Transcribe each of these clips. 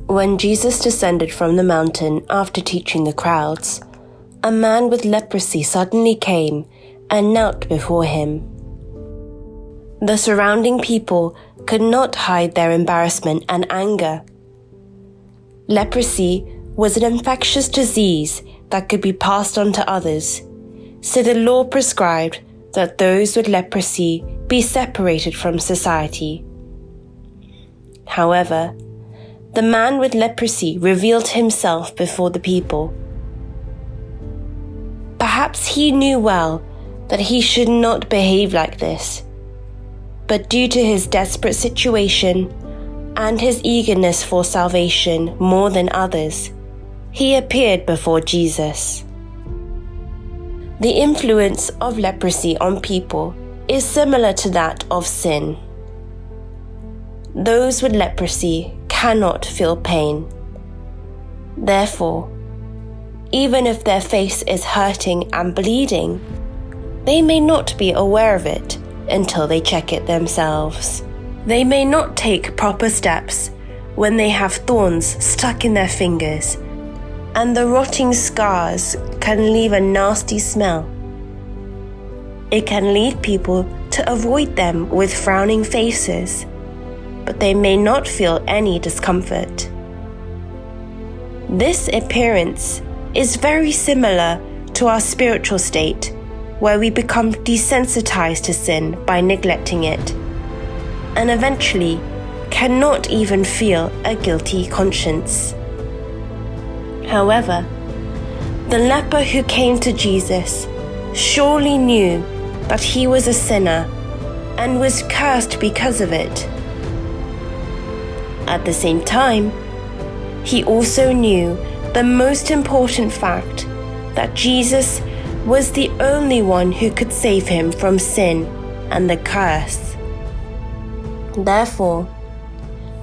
When Jesus descended from the mountain after teaching the crowds, a man with leprosy suddenly came and knelt before him. The surrounding people could not hide their embarrassment and anger. Leprosy was an infectious disease that could be passed on to others, so the law prescribed that those with leprosy be separated from society. However, the man with leprosy revealed himself before the people. Perhaps he knew well that he should not behave like this, but due to his desperate situation and his eagerness for salvation more than others, he appeared before Jesus. The influence of leprosy on people is similar to that of sin. Those with leprosy cannot feel pain. Therefore, even if their face is hurting and bleeding, they may not be aware of it until they check it themselves. They may not take proper steps when they have thorns stuck in their fingers, and the rotting scars can leave a nasty smell. It can lead people to avoid them with frowning faces, but they may not feel any discomfort. This appearance is very similar to our spiritual state, where we become desensitized to sin by neglecting it, and eventually cannot even feel a guilty conscience. However, the leper who came to Jesus surely knew that he was a sinner and was cursed because of it. At the same time, he also knew the most important fact that Jesus was the only one who could save him from sin and the curse. Therefore,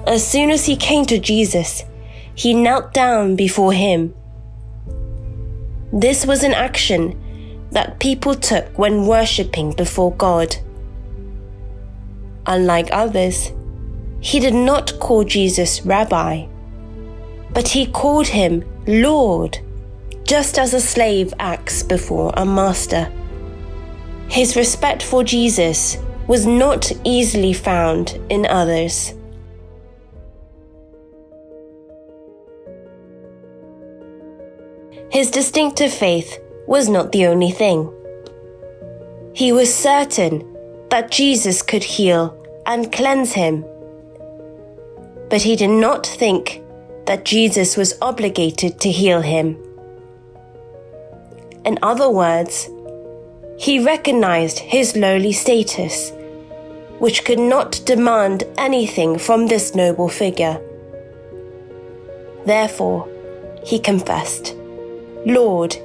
as soon as he came to Jesus, he knelt down before him. This was an action that people took when worshipping before God. Unlike others, he did not call Jesus Rabbi, but he called him Lord, just as a slave acts before a master. His respect for Jesus was not easily found in others. His distinctive faith was not the only thing. He was certain that Jesus could heal and cleanse him, but he did not think that Jesus was obligated to heal him. In other words, he recognized his lowly status, which could not demand anything from this noble figure. Therefore, he confessed, "Lord,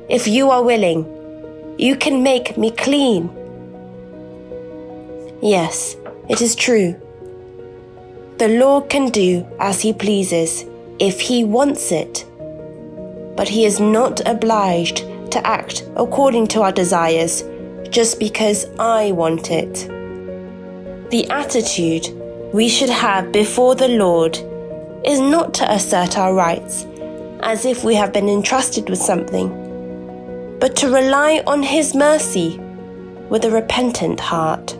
if you are willing, you can make me clean." Yes, it is true. The Lord can do as he pleases if he wants it, but he is not obliged to act according to our desires just because I want it. The attitude we should have before the Lord is not to assert our rights as if we have been entrusted with something, but to rely on his mercy with a repentant heart.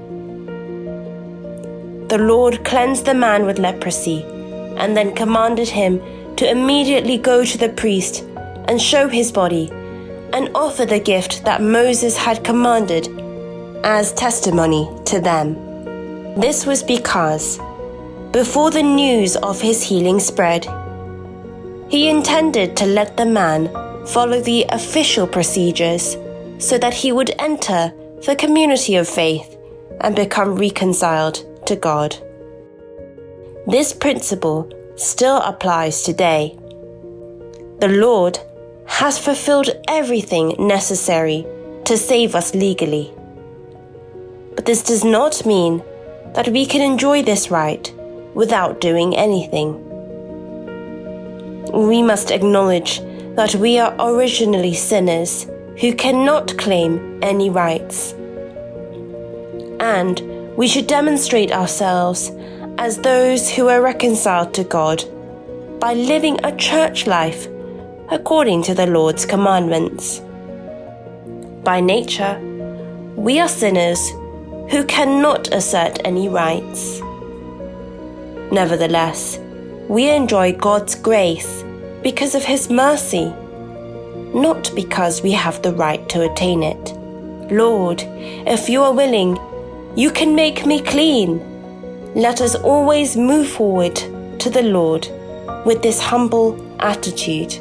The Lord cleansed the man with leprosy and then commanded him to immediately go to the priest and show his body and offer the gift that Moses had commanded as testimony to them. This was because, before the news of his healing spread, he intended to let the man follow the official procedures so that he would enter the community of faith and become reconciled to God. This principle still applies today. The Lord has fulfilled everything necessary to save us legally. But this does not mean that we can enjoy this right without doing anything. We must acknowledge that we are originally sinners who cannot claim any rights. And we should demonstrate ourselves as those who are reconciled to God by living a church life according to the Lord's commandments. By nature, we are sinners who cannot assert any rights. Nevertheless, we enjoy God's grace because of His mercy, not because we have the right to attain it. Lord, if you are willing, you can make me clean. Let us always move forward to the Lord with this humble attitude.